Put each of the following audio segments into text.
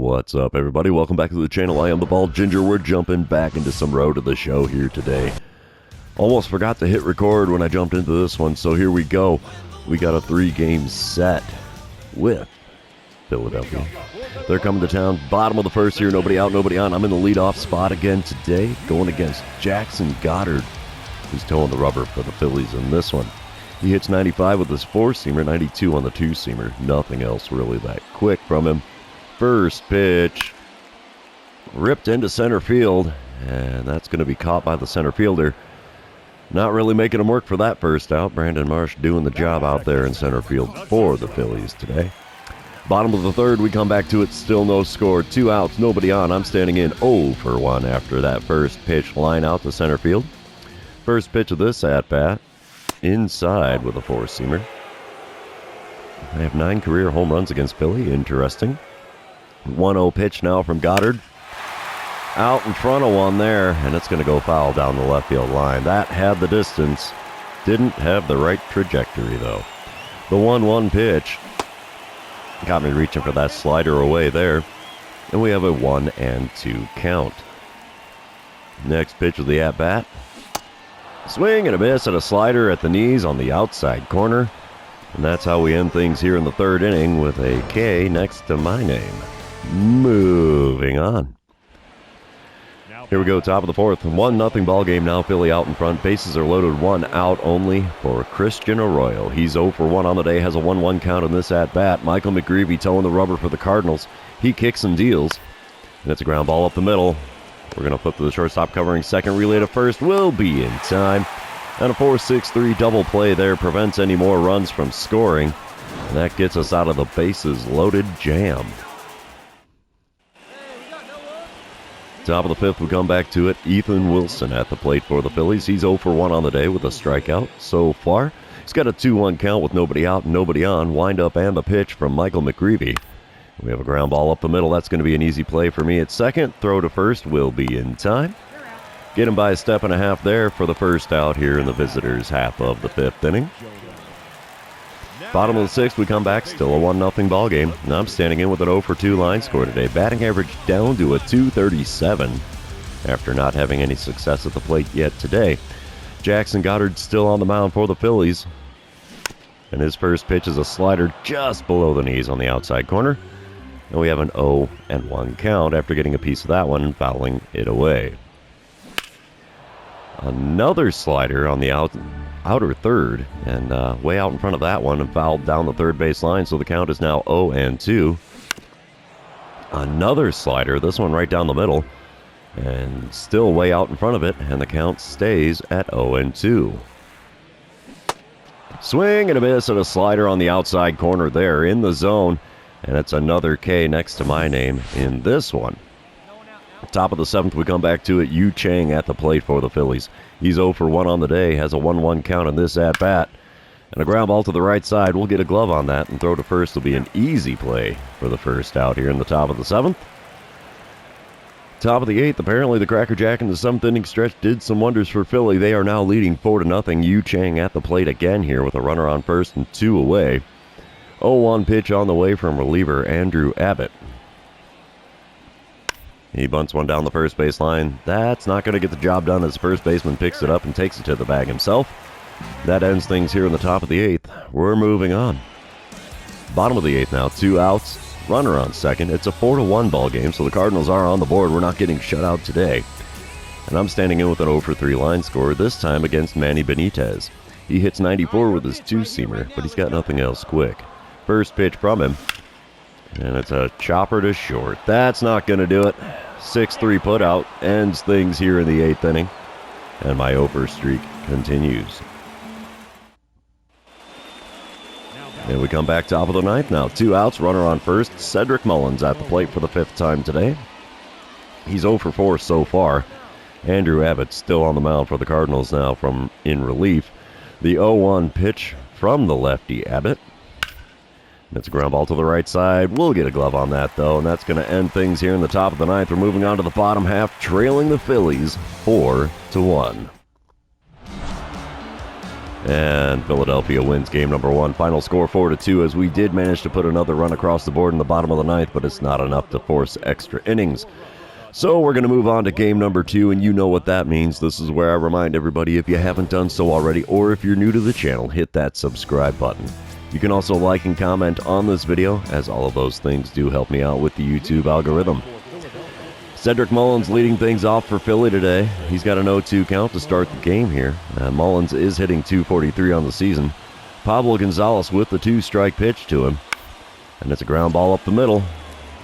What's up, everybody? Welcome back to the channel. I am the Bald Ginger. We're jumping back into some road to the show here today. Almost forgot to hit record when I jumped into this one, so here we go. We got a 3-game set with Philadelphia. They're coming to town. Bottom of the first here. Nobody out, nobody on. I'm in the leadoff spot again today, going against Jackson Goddard, who's towing the rubber for the Phillies in this one. He hits 95 with his 4-seamer, 92 on the 2-seamer. Nothing else really that quick from him. First pitch, ripped into center field, and that's going to be caught by the center fielder. Not really making him work for that first out. Brandon Marsh doing the job out there in center field for the Phillies today. Bottom of the third, we come back to it, still no score. 2 outs, nobody on. I'm standing in 0 for 1 after that first pitch line out to center field. First pitch of this at-bat, inside with a 4-seamer. I have 9 career home runs against Philly. Interesting. 1-0 pitch now from Goddard. Out in front of one there, and it's going to go foul down the left field line. That had the distance. Didn't have the right trajectory, though. The 1-1 pitch got me reaching for that slider away there. And we have a 1-2 count. Next pitch of the at-bat. Swing and a miss and a slider at the knees on the outside corner. And that's how we end things here in the third inning with a K next to my name. Moving on. Here we go, top of the fourth. 1-0 ball game now. Philly out in front. Bases are loaded. 1 out only for Christian Arroyo. He's 0 for 1 on the day. Has a 1-1 count in this at-bat. Michael McGreevy towing the rubber for the Cardinals. He kicks and deals. And it's a ground ball up the middle. We're going to flip to the shortstop covering second. Relay to first will be in time. And a 4-6-3 double play there prevents any more runs from scoring. And that gets us out of the bases loaded jam. Top of the fifth, we come back to it. Ethan Wilson at the plate for the Phillies. He's 0 for 1 on the day with a strikeout so far. He's got a 2-1 count with nobody out and nobody on. Wind up and the pitch from Michael McGreevy. We have a ground ball up the middle. That's going to be an easy play for me at second. Throw to first will be in time. Get him by a step and a half there for the first out here in the visitors' half of the fifth inning. Bottom of the sixth, we come back, still a 1-0 ball game. And I'm standing in with an 0 for 2 line score today. Batting average down to a .237 after not having any success at the plate yet today. Jackson Goddard still on the mound for the Phillies. And his first pitch is a slider just below the knees on the outside corner. And we have an 0-1 count after getting a piece of that one and fouling it away. Another slider on the outer third, and way out in front of that one and fouled down the third base line, so the count is now 0-2. Another slider, this one right down the middle, and still way out in front of it, and the count stays at 0-2. Swing and a miss and a slider on the outside corner there in the zone, and it's another K next to my name in this one. Top of the seventh, we come back to it. Yu Chang at the plate for the Phillies. He's 0 for 1 on the day, has a 1-1 count in this at-bat. And a ground ball to the right side. We'll get a glove on that, and throw to first will be an easy play for the first out here in the top of the seventh. Top of the eighth, apparently the Cracker Jack in the 7th inning stretch did some wonders for Philly. They are now leading 4-0. Yu Chang at the plate again here with a runner on first and 2 away. 0-1 pitch on the way from reliever Andrew Abbott. He bunts one down the first base line. That's not going to get the job done as the first baseman picks it up and takes it to the bag himself. That ends things here in the top of the eighth. We're moving on. Bottom of the eighth now, 2 outs, runner on second. It's a 4-1 ball game, so the Cardinals are on the board. We're not getting shut out today. And I'm standing in with an 0 for 3 line score, this time against Manny Benitez. He hits 94 with his 2-seamer, but he's got nothing else quick. First pitch from him. And it's a chopper to short. That's not going to do it. 6-3 putout ends things here in the 8th inning. And my over streak continues. And we come back top of the ninth now. 2 outs, runner on first. Cedric Mullins at the plate for the 5th time today. He's 0 for 4 so far. Andrew Abbott still on the mound for the Cardinals now from in relief. The 0-1 pitch from the lefty Abbott. It's a ground ball to the right side. We'll get a glove on that, though, and that's going to end things here in the top of the ninth. We're moving on to the bottom half, trailing the Phillies 4-1. And Philadelphia wins game number 1. Final score 4-2, as we did manage to put another run across the board in the bottom of the 9th, but it's not enough to force extra innings. So we're going to move on to game number 2, and you know what that means. This is where I remind everybody, if you haven't done so already, or if you're new to the channel, hit that subscribe button. You can also like and comment on this video, as all of those things do help me out with the YouTube algorithm. Cedric Mullins leading things off for Philly today. He's got an 0-2 count to start the game here. Mullins is hitting .243 on the season. Pablo Gonzalez with the 2-strike pitch to him. And it's a ground ball up the middle.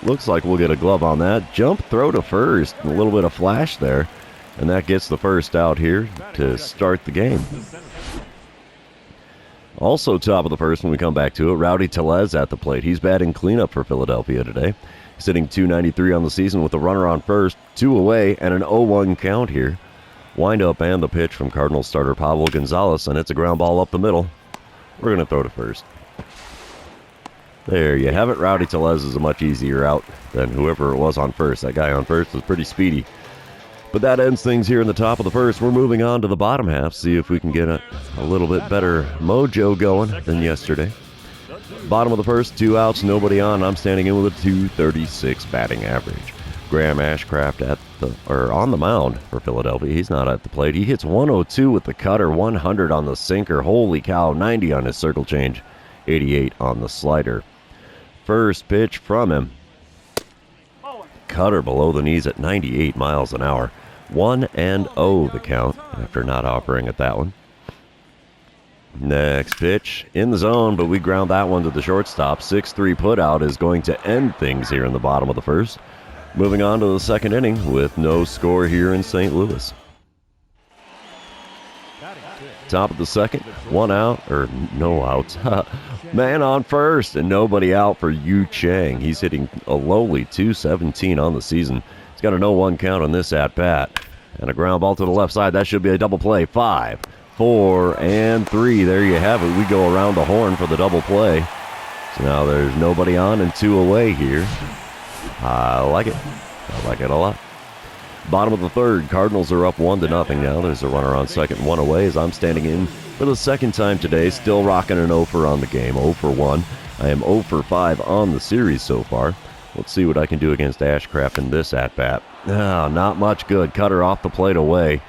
Looks like we'll get a glove on that. Jump throw to first. A little bit of flash there. And that gets the first out here to start the game. Also top of the first when we come back to it, Rowdy Tellez at the plate. He's batting cleanup for Philadelphia today. He's hitting .293 on the season with a runner on first, 2 away, and an 0-1 count here. Wind up and the pitch from Cardinals starter Pablo Gonzalez, and it's a ground ball up the middle. We're going to throw to first. There you have it. Rowdy Tellez is a much easier out than whoever it was on first. That guy on first was pretty speedy. But that ends things here in the top of the first. We're moving on to the bottom half, see if we can get a little bit better mojo going than yesterday. Bottom of the first, 2 outs, nobody on. I'm standing in with a .236 batting average. Graham Ashcraft on the mound for Philadelphia. He's not at the plate. He hits 102 with the cutter, 100 on the sinker. Holy cow, 90 on his circle change, 88 on the slider. First pitch from him. Cutter below the knees at 98 miles an hour. 1-0 the count after not offering at that one. Next pitch in the zone, but we ground that one to the shortstop. 6-3 putout is going to end things here in the bottom of the first. Moving on to the second inning with no score here in St. Louis. Top of the second, 1 out, or no outs. Man on first, and nobody out for Yu Chang. He's hitting a lowly .217 on the season. He's got a 0-1 count on this at-bat. And a ground ball to the left side. That should be a double play. 5, 4, and 3. There you have it. We go around the horn for the double play. So now there's nobody on and 2 away here. I like it. I like it a lot. Bottom of the third, Cardinals are up 1-0 now. There's a runner on second, 1 away as I'm standing in for the second time today. Still rocking an 0 for on the game, 0 for 1. I am 0 for 5 on the series so far. Let's see what I can do against Ashcraft in this at-bat. Not much good. Cutter off the plate away.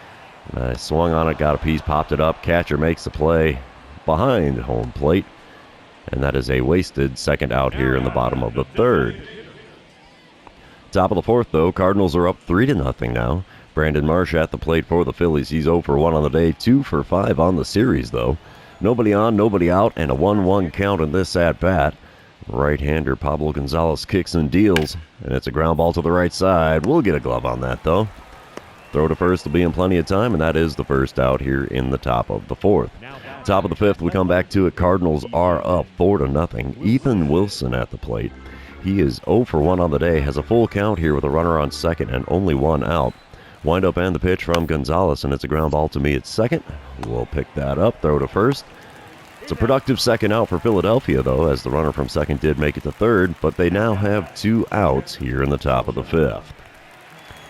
I swung on it, got a piece, popped it up. Catcher makes the play behind home plate. And that is a wasted second out here in the bottom of the third. Top of the fourth, though, Cardinals are up 3-0 now. Brandon Marsh at the plate for the Phillies. He's 0 for 1 on the day, 2 for 5 on the series, though. Nobody on, nobody out, and a 1-1 count in this at-bat. Right-hander Pablo Gonzalez kicks and deals, and it's a ground ball to the right side. We'll get a glove on that, though. Throw to first will be in plenty of time, and that is the first out here in the top of the fourth. Top of the fifth, we come back to it. Cardinals are up 4-0. Ethan Wilson at the plate. He is 0 for 1 on the day, has a full count here with a runner on second and only 1 out. Wind up and the pitch from Gonzalez, and it's a ground ball to me at second. We'll pick that up, throw to first. It's a productive second out for Philadelphia, though, as the runner from second did make it to third, but they now have 2 outs here in the top of the fifth.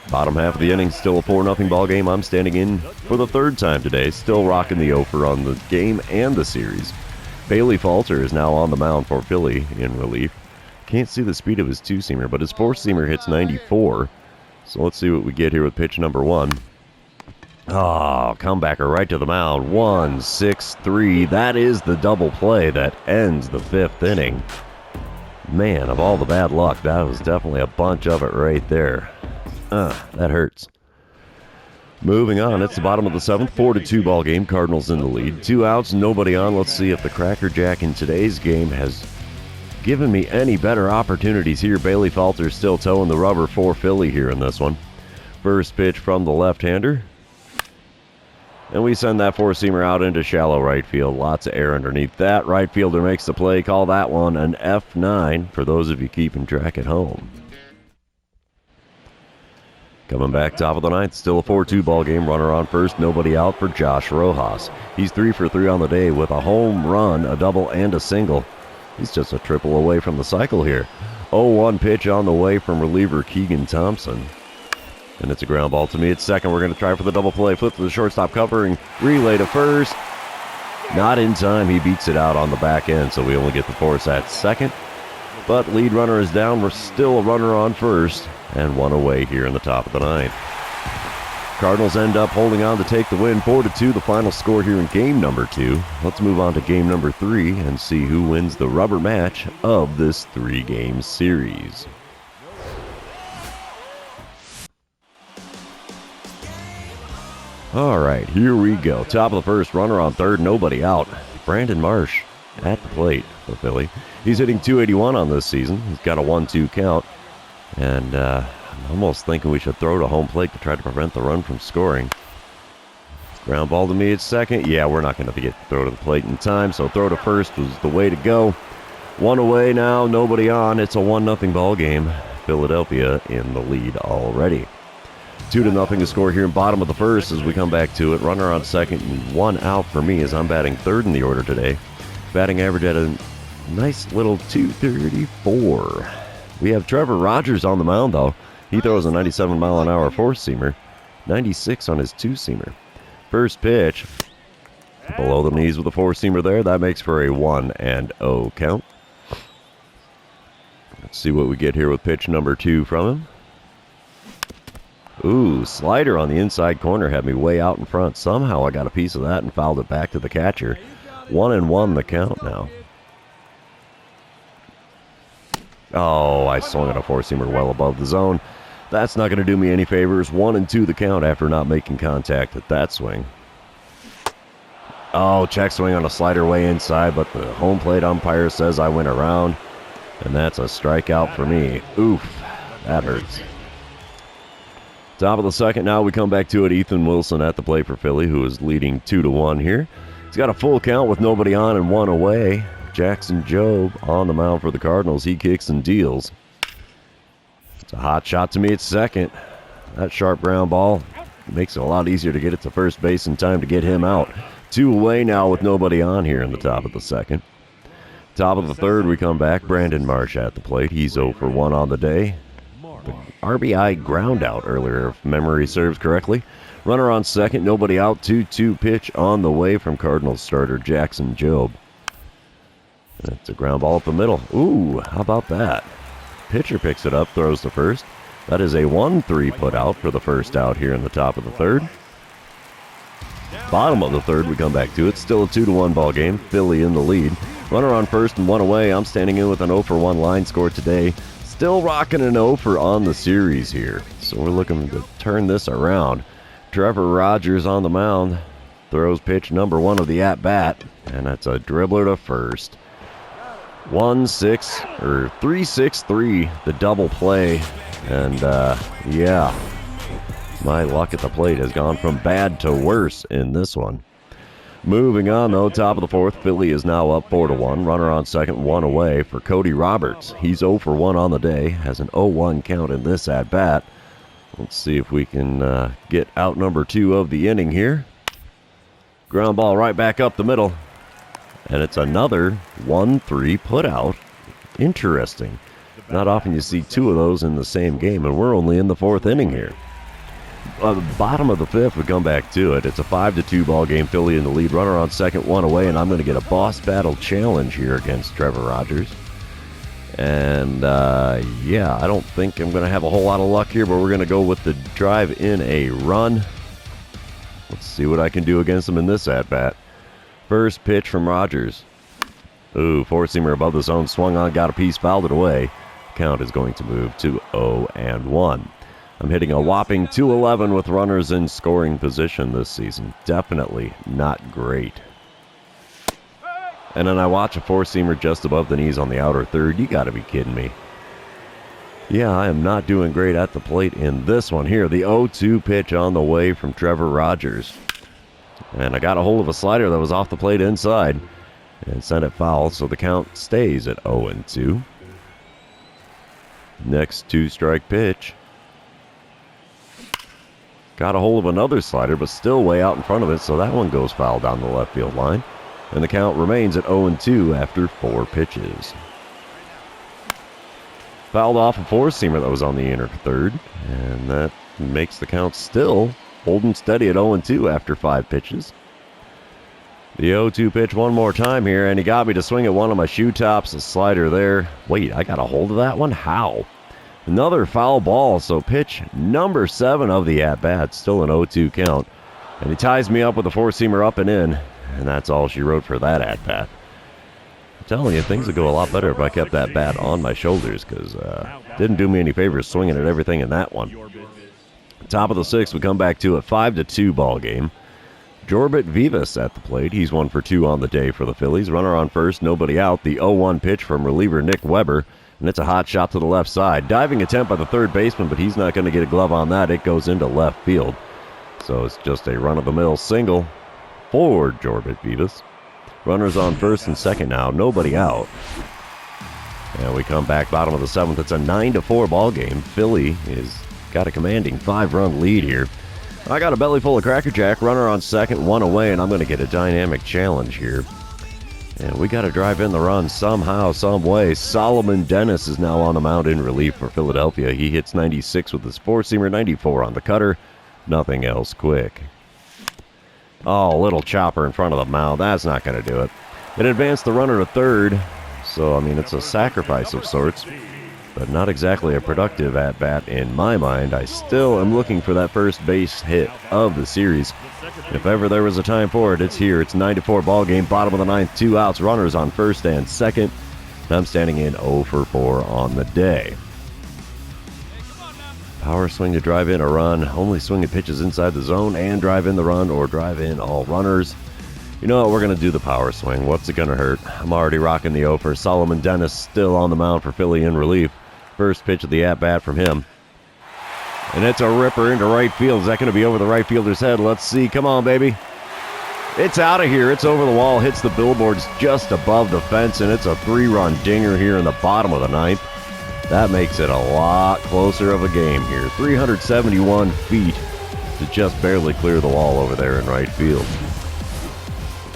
Bottom half of the inning, still a 4-0 ball game. I'm standing in for the third time today, still rocking the 0 for on the game and the series. Bailey Falter is now on the mound for Philly in relief. Can't see the speed of his 2-seamer, but his 4-seamer hits 94. So let's see what we get here with pitch number 1. Comebacker right to the mound. 1-6-3. That is the double play that ends the 5th inning. Man, of all the bad luck, that was definitely a bunch of it right there. That hurts. Moving on, it's the bottom of the 7th, 4-2 ball game. Cardinals in the lead. 2 outs, nobody on. Let's see if the Cracker Jack in today's game has given me any better opportunities here. Bailey Falter still towing the rubber for Philly here in this one. First pitch from the left-hander. And we send that 4-seamer out into shallow right field. Lots of air underneath that. Right fielder makes the play. Call that one an F9 for those of you keeping track at home. Coming back top of the 9th, still a 4-2 ball game. Runner on first, nobody out for Josh Rojas. He's 3 for 3 on the day with a home run, a double, and a single. He's just a triple away from the cycle here. 0-1 pitch on the way from reliever Keegan Thompson. And it's a ground ball to me at second. We're going to try for the double play. Flip to the shortstop covering. Relay to first. Not in time. He beats it out on the back end, so we only get the force at second. But lead runner is down. We're still a runner on first, and one away here in the top of the ninth. Cardinals end up holding on to take the win, 4-2, the final score here in game number 2. Let's move on to game number 3 and see who wins the rubber match of this 3-game series. All right, here we go. Top of the first, runner on third, nobody out. Brandon Marsh at the plate for Philly. He's hitting .281 on this season. He's got a 1-2 count, and I'm almost thinking we should throw to home plate to try to prevent the run from scoring. Ground ball to me at second. Yeah, we're not going to get throw to the plate in time, so throw to first was the way to go. One away now, nobody on. It's a 1-0 ball game. Philadelphia in the lead already. 2-0 to score here in bottom of the first as we come back to it. Runner on second and one out for me as I'm batting third in the order today. Batting average at a nice little .234. We have Trevor Rogers on the mound, though. He throws a 97-mile-an-hour four-seamer, 96 on his two-seamer. First pitch, below the knees with a four-seamer there. That makes for a 1-0 count. Let's see what we get here with pitch number 2 from him. Ooh, slider on the inside corner had me way out in front. Somehow I got a piece of that and fouled it back to the catcher. 1-1 the count now. Oh, I swung at a four-seamer well above the zone. That's not going to do me any favors. 1-2 the count after not making contact at that swing. Oh, check swing on a slider way inside, but the home plate umpire says I went around, and that's a strikeout for me. Oof, that hurts. Top of the second now, we come back to it. Ethan Wilson at the plate for Philly, who is leading 2-1 here. He's got a full count with nobody on and one away. Jackson Jobe on the mound for the Cardinals. He kicks and deals. It's a hot shot to me at second. That sharp ground ball makes it a lot easier to get it to first base in time to get him out. 2 away now with nobody on here in the top of the second. Top of the third, we come back. Brandon Marsh at the plate. He's 0 for 1 on the day. The RBI ground out earlier, if memory serves correctly. Runner on second, nobody out. 2-2 pitch on the way from Cardinals starter Jackson Jobe. That's a ground ball up the middle. Ooh, how about that? Pitcher picks it up, throws to first. That is a 1-3 put out for the first out here in the top of the third. Bottom of the third, we come back to it. Still a 2-1 ball game. Philly in the lead. Runner on first and one away. I'm standing in with an 0 for 1 line score today. Still rocking an 0 for on the series here. So we're looking to turn this around. Trevor Rogers on the mound. Throws pitch number 1 of the at-bat. And that's a dribbler to first. 3-6-3, the double play. And, yeah, my luck at the plate has gone from bad to worse in this one. Moving on, though, top of the fourth, Philly is now up 4-1. Runner on second, one away for Cody Roberts. He's 0 for 1 on the day, has an 0-1 count in this at-bat. Let's see if we can get out number 2 of the inning here. Ground ball right back up the middle. And it's another 1-3 put out. Interesting. Not often you see 2 of those in the same game, and we're only in the 4th inning here. Bottom of the 5th, we come back to it. It's a 5-2 ball game. Philly in the lead. Runner on second, one away, and I'm going to get a boss battle challenge here against Trevor Rogers. And, yeah, I don't think I'm going to have a whole lot of luck here, but we're going to go with the drive in a run. Let's see what I can do against him in this at-bat. First pitch from Rogers. Ooh, four-seamer above the zone, swung on, got a piece, fouled it away. Count is going to move to 0-1. I'm hitting a whopping .211 with runners in scoring position this season. Definitely not great. And then I watch a four-seamer just above the knees on the outer third. You got to be kidding me. Yeah, I am not doing great at the plate in this one here. The 0-2 pitch on the way from Trevor Rogers. And I got a hold of a slider that was off the plate inside and sent it foul, so the count stays at 0-2. Next 2-strike pitch. Got a hold of another slider, but still way out in front of it, so that one goes foul down the left field line. And the count remains at 0-2 after 4 pitches. Fouled off a four-seamer that was on the inner third, and that makes the count still holding steady at 0-2 after 5 pitches. The 0-2 pitch one more time here, and he got me to swing at one of my shoe tops. A slider there. Wait, I got a hold of that one? How? Another foul ball, so pitch number 7 of the at-bat. Still an 0-2 count. And he ties me up with a four-seamer up and in, and that's all she wrote for that at-bat. I'm telling you, things would go a lot better if I kept that bat on my shoulders, because didn't do me any favors swinging at everything in that one. Top of the 6th, we come back to a 5-2 ball game. Jorbit Vivas at the plate. He's 1 for 2 on the day for the Phillies. Runner on first, nobody out. The 0-1 pitch from reliever Nick Weber, and it's a hot shot to the left side. Diving attempt by the third baseman, but he's not going to get a glove on that. It goes into left field. So it's just a run-of-the-mill single for Jorbit Vivas. Runners on first and second now, nobody out. And we come back bottom of the 7th. It's a 9-4 ball game. Philly is got a commanding 5-run lead here. I got a belly full of Cracker Jack, runner on second, 1 away, and I'm going to get a dynamic challenge here. And we got to drive in the run somehow, some way. Solomon Dennis is now on the mound in relief for Philadelphia. He hits 96 with his four-seamer, 94 on the cutter. Nothing else quick. Oh, little chopper in front of the mound. That's not going to do it. It advanced the runner to third, so, I mean, it's a sacrifice of sorts. But not exactly a productive at-bat in my mind. I still am looking for that first base hit of the series. If ever there was a time for it, it's here. It's 9-4 ball game, bottom of the 9th, 2 outs, runners on first and second. And I'm standing in 0 for 4 on the day. Power swing to drive in a run. Only swinging pitches inside the zone and drive in the run or drive in all runners. You know what? We're going to do the power swing. What's it going to hurt? I'm already rocking the 0 for Solomon Dennis, still on the mound for Philly in relief. First pitch of the at-bat from him. And it's a ripper into right field. Is that going to be over the right fielder's head? Let's see. Come on, baby. It's out of here. It's over the wall. Hits the billboards just above the fence. And it's a 3-run dinger here in the bottom of the 9th. That makes it a lot closer of a game here. 371 feet to just barely clear the wall over there in right field.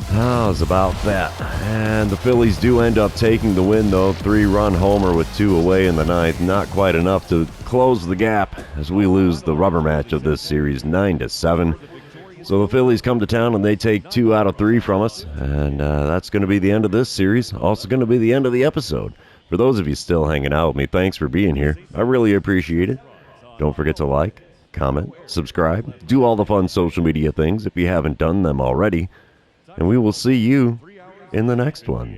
How's about that? And the Phillies do end up taking the win, though. 3-run homer with 2 away in the 9th. Not quite enough to close the gap as we lose the rubber match of this series 9-7. So the Phillies come to town and they take 2 out of 3 from us. And that's going to be the end of this series. Also going to be the end of the episode. For those of you still hanging out with me, thanks for being here. I really appreciate it. Don't forget to like, comment, subscribe, do all the fun social media things if you haven't done them already. And we will see you in the next one.